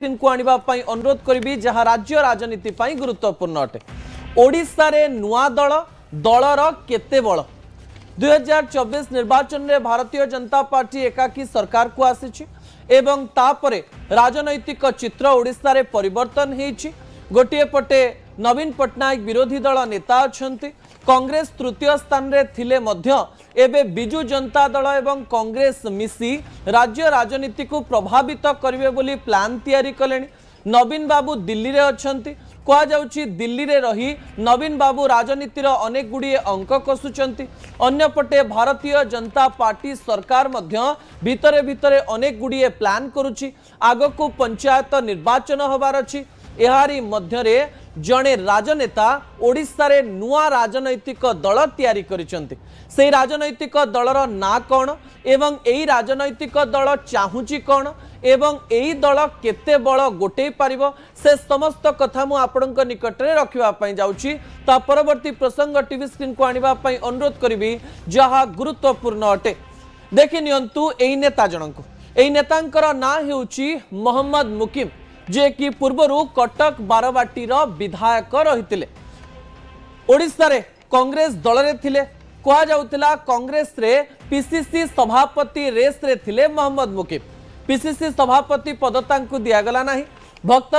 को आनिबा पई अनुरोध करी जहाँ राज्य राजनीति पई गुरुत्वपूर्ण अटे। ओडिशा रे नुआ दल दलर केते बल 2024 निर्वाचन रे भारतीय जनता पार्टी एकाकी सरकार को आसीछि एवं तापरे राजनैतिक चित्र ओडिशा रे परिवर्तन हेछि। गोटे पटे नवीन पट्टनायक विरोधी दल नेता अछंती, कांग्रेस तृतीय स्थान रे थिले मध्य एबे बिजु जनता दल एवं कांग्रेस मिसी राज्य राजनीति को प्रभावित करिवे बोली प्लान तैयारी कलेनी। नवीन बाबू दिल्ली रे अछंती, कहा जाउछि दिल्ली रे रही नवीन बाबू राजनीतिर अनेक गुड़िए अंक कसुचंती। अन्यपटे भारतीय जनता पार्टी सरकार मध्य भितरे भितरे अनेक गुड़िए प्लान करुछि। आगको पंचायत निर्वाचन होबार अछि। एहारी मध्यरे जड़े राजनेता ओडिशा रे नुआ राजनैतिक दल तैयारी करिसंती। से राजनैतिक दलर ना कौन एवं एई राजनैतिक दल चाहूची कौन एवं एई दल केते बल गोटे पारिबो से समस्त कथा मु आपनक निकट रे रखिबा पई जाउची। ता परवर्ती प्रसंग टीवी स्क्रीन को आनिबा पई अनुरोध करिवि जहा गुरुत्वपूर्ण अटे। देखि नियंतु एई नेता जनक, एई नेतांकर ना हेउची मोहम्मद मुकिम, जे कि पूर्वरु कटक बारवाटीर विधायक रहितिले। ओडिशा रे कांग्रेस दल रे थिले, कहा जाउतिला कांग्रेस रे पीसीसी सभापति रेस रे थिले मोहम्मद मुकिम। पीसीसी सभापति पद तांकु दियागला नाही। भक्त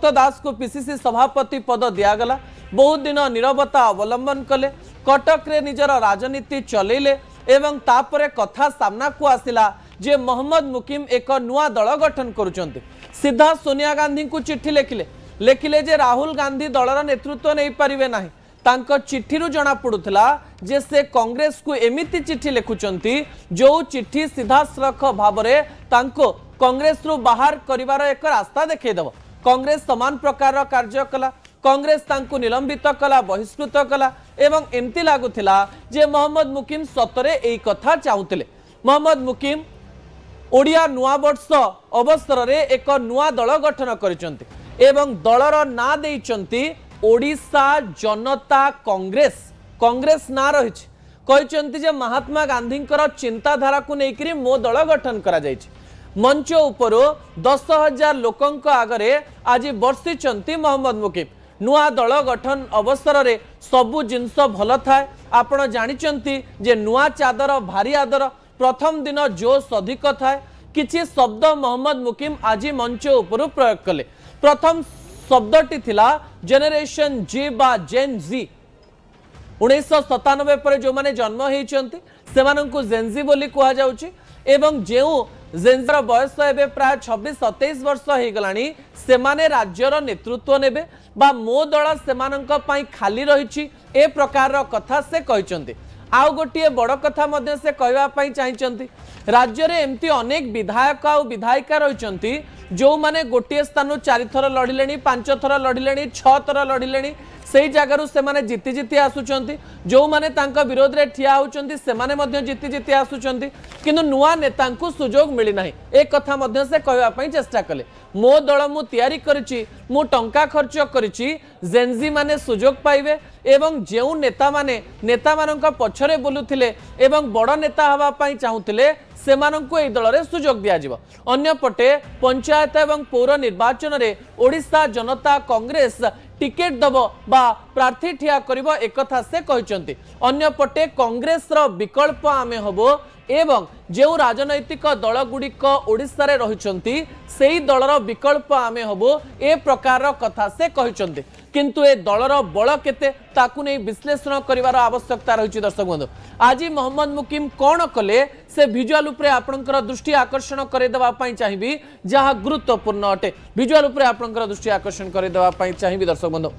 दास को पीसीसी सभापति पद दियागला। बहुत दिन निरवता अवलंबन कले, कटक रे निजर राजनीति चलेले एवं तापरे कथा सामना को आसिला जे मोहम्मद मुकिम एक नुआ दल गठन करुचंती। सीधा सोनिया गांधी को चिट्ठी लेखिले जे राहुल गांधी दलर नेतृत्व नहीं पारिबे नाही। तांको चिट्ठी जना पड़ुला जे से कांग्रेस को एमिति चिट्ठी लिखुचंती जो चिट्ठी सीधासलख भाव में तांको कांग्रेस रु बाहर करिवार एक रास्ता देखैदब। कांग्रेस समान प्रकार कार्य कला, कांग्रेस तांको निलंबित कला, बहिष्कृत कला एवं एमती लागुथिला जे मोहम्मद मुकिम सतरे एई कथा चाहुतिले। मोहम्मद मुकिम ओडिया नुआ वर्ष अवसर रे एक नुआ दल गठन करिसंती एवं दलर ना देइचंती ओडिशा जनता कांग्रेस। कांग्रेस ना रही कहते जे महात्मा गांधी चिंताधारा को लेकर मो दल गठन करा जायछि। मंच उपर 10,000 लोकंक आगरे आज बर्षिचंती मोहम्मद मुकिम। नुआ दल गठन अवसर रे सबु जिनस भल थाए। आपण जानिचंती जे नुआ चादर भारी आदर, प्रथम दिन जोश अधिक थाए। किछि शब्द मोहम्मद मुकिम आज मंच उपर प्रयोग कले। प्रथम शब्दटी थिला जेनेरेशन जी बा जेन जी। 1997 पर जो माने जन्म होइचंती सेमानंकु जेनजी बोली कहा जाउची एवं जेउ जेनजर बयस एबे प्राय 26-27 वर्ष हो गलानी सेमाने राज्यर नेतृत्व नेबे बा मो दल सेमानंक पई खाली रहिची ए प्रकार कथा से कहिचंती। आउ गोटे बड़ कथा मध्य से कहवा पई चाहिचंती। राज्य रे एमती अनेक विधायक आ विधायिका रहिचंती जो माने गोटे स्थान 4 थर लड़िलेनी, 5 थर लड़िलेनी, 6 थर लड़िलेनी। से जगार से माने जीति जीति आसुचंती। जो माने तांका विरोध रे ठिया होचंती से माने मध्य जीति जीति आसुचंती, किंतु नुआ नेतांकु सुजोग मिली नाही। ए कथा मध्य से कहवा पई चेष्टा कले। मो दल मु तयारी करिछि, मु टंका खर्च करिछि, जेनजी माने सुजोग पाइबे एवं जेउ नेता मानक पछरे बोलुथिले एवं बड़ नेता हवा पई चाहुथिले सेमानंकु ए दल रे सुजोग दिया जिवो। अन्य पटे पंचायत एवं पौर निर्वाचन रे ओडिशा जनता कांग्रेस टिकेट दब बा प्रार्थी ठिया करिबो एक कथा से कहिसंती। अन्य पटे कांग्रेस रो विकल्प आमे हबो एवं जेउ राजनैतिक दल गुड़िक ओडिशा रे रहिसंती सेही दलर विकल्प आमे हबो ए प्रकार कथा से कहिसंती। किंतु ए दलर बल केते ताकु नै विश्लेषण करिवार आवश्यकता रहिछि। दर्शक बंधु, आज मोहम्मद मुकिम कोन कले से विजुअल उपरे आपनकर दृष्टि आकर्षण करे देबा पई चाहिबी जहा गुरुत्वपूर्ण अटे। विजुअल उपरे आपनकर दृष्टि आकर्षण करे देबा पई चाहिबी। दर्शक बंधु,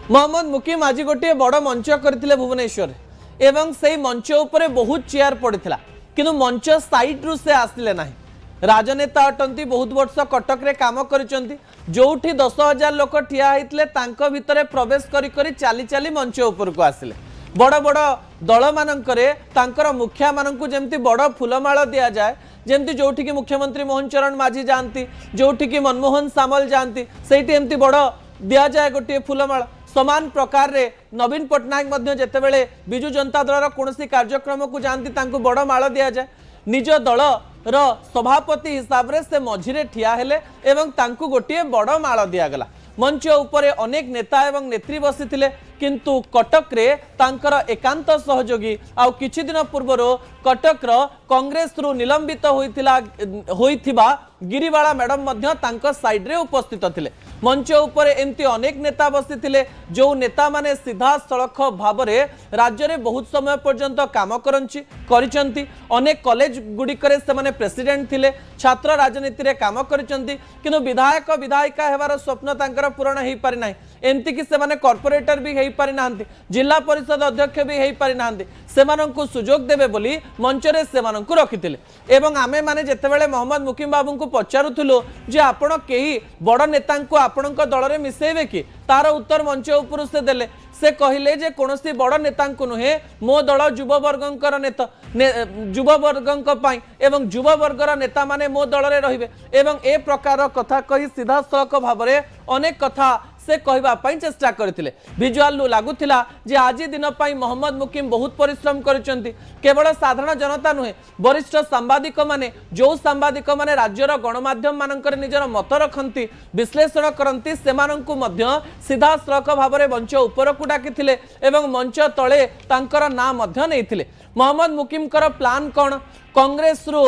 मोहम्मद मुकिम आज गोटे बड़ मंच करथिले भुवनेश्वर एवं से मंच उपरे बहुत चेयर पड़िथिला, किंतु मंच साइड रु से आसिले नाही। राजनेता अटंती, बहुत वर्ष कटक रे काम करिसंती। जोठी 10,000 लोक ठिया होइतले तांको भितरे प्रवेश करी करी चाली चाली मंच ऊपर को आसिले। बड़ बड़ दल मानकरे तांकर मुखिया मानकु जेमती बड़ फुलमाळ दिया जाए, जेमती जोठी की मुख्यमंत्री मोहन चरण माझी जानती, जोठी की मनमोहन सामल जानती, सेठी एमती बड़ दिया जाए गोटे फुलमाळ। समान प्रकार रे नवीन पट्टनायक मध्य जेतेबेले बिजु जनता दलर कोनोसी कार्यक्रम को जानती तांकु बड़ माळ दिया जाए। निज दल रो सभापति हिसाब रे से मझिरे ठिया हेले एवं तांकु गोटे बड़ माल दिगला। मंच उपरे अनेक नेता एवं नेत्री बसिथिले किंतु कटक रे तांकर एकांत सहयोगी आउ किछि दिन पूर्वर कटक रो कांग्रेस रु निलंबित होइथिबा गिरिवाला मैडम मध्य तांकर साइड रे उपस्थित थिले। मंच उपरे एमती अनेक नेता बसिथिले जो नेता माने सीधा सड़क भाव रे राज्य रे बहुत समय पर्यंत काम करिसंती अनेक कॉलेज गुडिकरे से माने प्रेसिडेंट थिले छात्र राजनीति रे काम करिसंती किंतु विधायक विधायिका हेबार स्वप्न तांकर पूर्ण हेई पारि नाही। एमती कि से माने कॉर्पोरेटर भी हेई पारि नाहंती जिला परिषद अध्यक्ष भी हेई पारि नाहंती सेमानंकु सुजोग देबे बोली मंच रे सेमानंकु रखिथिले। एवं आमे माने जेतेबेले मोहम्मद मुकीम बाबू को पचारुथुलो जे आपण केही बड़ नेतांकु आपणक दल रे मिसेबे कि तार उत्तर मंच उपरु से देले से कहले जे कोनोसी बड़ नेतांकु नुहे मो दल युववर्गंकर नेता युववर्गंक पई एवं युववर्गर नेता माने मो दल रे रहिबे एवं ए प्रकार कथा कही सीधा सड़क भाव रे अनेक कथा से कहबा पई चेष्टा करथिले। विजुअल लागुथिला जे आज दिन पई मोहम्मद मुकीम बहुत परिश्रम करिसंती केवल साधारण जनता नुहे वरिष्ठ सांबादिक माने जो सांबादिक माने राज्यर गणमाध्यम मानकर निजर मत रखंती विश्लेषण करंती सेमानंकु मध्य सीधा सड़क भाव रे मंच ऊपर को डाकिथिले एवं मंच तळे तांकर ना मध्य नेइथिले। मोहम्मद मुकीम कर प्लान कोन कांग्रेस रु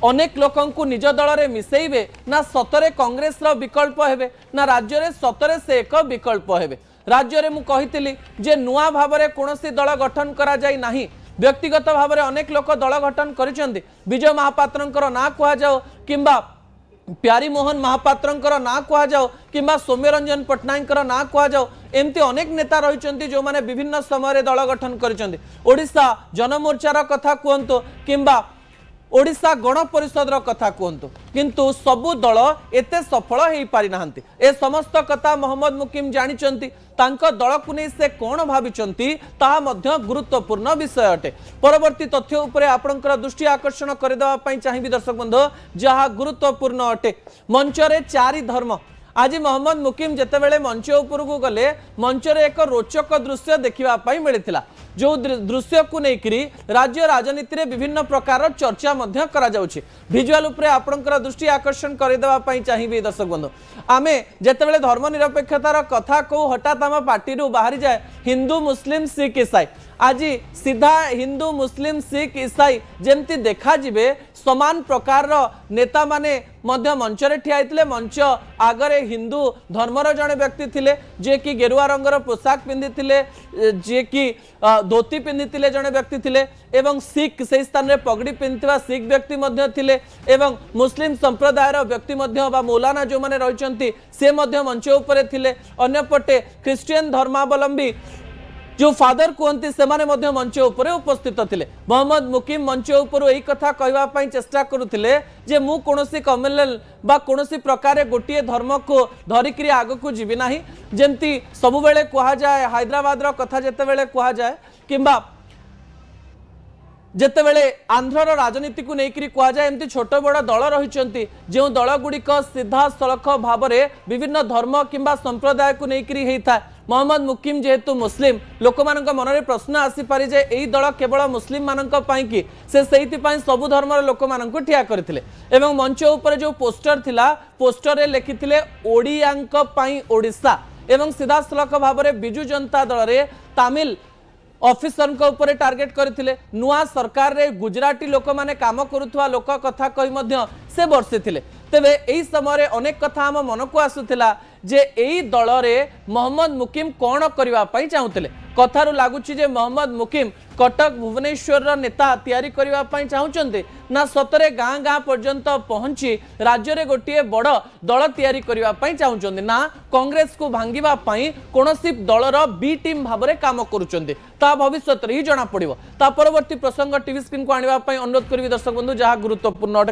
अनेक लोकंकु निज दल रे मिसेइबे ना सतरे कांग्रेस रो विकल्प हेबे ना राज्य रे सतरे से एक विकल्प हेबे। राज्य रे मु कहितली जे नुआ भाव रे कोनोसी दल गठन करा जाय नाही व्यक्तिगत भाव रे अनेक लोक दल गठन करिसंती विजय महापात्रंकर ना कुआ जाओ किंबा प्यारी मोहन महापात्रंकर ना कुआ जाओ किंबा सौम्यरंजन पट्टनायकर ना कुआ जाओ एमती अनेक नेता रहिसंती जो माने विभिन्न समय रे दल गठन करिसंती ओडिसा जनमोर्चार कथा कुहंतो किंबा ओडिशा गण परिषद कथा कहतु किंतु सबु दल एते सफल हो पारि नाहंती। ए समस्त कथा मोहम्मद मुकीम जानिचंती तांको दल को नहीं से कौन भाविचंती ताहा मध्य गुरुत्वपूर्ण विषय अटे। परवर्ती तथ्य उपरे आपणकर दृष्टि आकर्षण करदेवा पई चाहिबी दर्शक बंधु जहा गुरुत्वपूर्ण अटे। मंचरे चारि धर्म आज मोहम्मद मुकीम जेतेबेले मंच उपर को गले मंच रे एक रोचक दृश्य देखिबा पई मिलिथिला जो दृश्य को लेकर राज्य राजनीति रे विभिन्न प्रकार चर्चा मध्य करा जाउछि। विजुअल उपरे आपणकर दृष्टि आकर्षण करदेवा पई चाहिबी दर्शक बंधु आमे जेतेबेले धर्मनिरपेक्षतार कथा को हठात आम पार्टी रु बाहरी जाए हिंदू मुस्लिम सिख ईसाई आज सीधा हिंदू मुस्लिम सिख ईसाई जेमती देखा जिबे समान प्रकार नेता माने मध्य मंच रे ठिया होइतिले। मंच आगरे हिंदू धर्मर जड़े व्यक्ति थिले जे कि गेरुआ रंगर पोशाक पिंधिथिले जे कि धोती पिंधिथिले जड़े व्यक्ति थिले एवं सिख से स्थान रे पगड़ी पिंधिथिबा सिख व्यक्ति मध्य थिले एवं मुस्लिम संप्रदायर व्यक्ति मध्य बा मौलाना जो माने रहिसंती से मध्य मंच उपरे थिले। अन्य पटे ख्रिस्टियन धर्मावलंबी जो फादर कहते से माने मध्य मंच उपरे उपस्थित थिले। मोहम्मद मुकीम मंच उपर यही कथा कहबा पई चेष्टा करुथिले जे मु कोनोसी कम्युनल बा कोनोसी प्रकार गोटे धर्म को धरिकरी आग को जीवी नाही जेंती सब बेले कहा जाए हैदराबाद रो कथा जेते बेले कहा जाए किंबा जेतेबेले आंध्रर राजनीति को लेकर कह जाए एमती छोट बड़ दल रही जो दल गुड़िक सीधा सड़क भाव में विभिन्न धर्म किंबा संप्रदाय को लेकर होता है। मोहम्मद मुकीम जेहेतु मुस्लिम लोक मान मन में प्रश्न आसीपारे जे यही दल केवल मुस्लिम मान कि से सबु धर्मर लोक मान ठिया करथिले एवं मंच उपर जो पोस्टर थिला पोस्टर रे लिखिथिले ओडियांक पई ओडिशा एवं सीधा सड़क भाव में बिजु जनता दल रे तमिल ऑफिसर को ऊपर टार्गेट करथिले। नुआ सरकार रे गुजराती लोक माने काम करुथुवा लोक कथा कहि मध्य से बर्षिथिले। तेबे एही समय रे अनेक कथा हम मन को आसुथिला जे एही दल रे मोहम्मद मुकीम कोन करिवा पई चाहुथिले। कथारु लागुछि जे मोहम्मद मुकीम कटक भुवनेश्वर रा नेता तैयारी करिवा पई चाहुचंते ना सतरे गाँ गाँ पर्यंत पहुंची राज्य रे गोटिए बड़ दल तैयारी करिवा पई चाहुचंते ना कांग्रेस को भांगिबा पई कोनोसी दलर बी टीम भाव रे काम करूचंते ता भविष्यत रे ही जणा पड़िबो। ता परवर्ती प्रसंग टीवी स्क्रीन को आनिबा पई अनुरोध करिवि दर्शक बंधु जहा गुरुत्वपूर्ण अटे।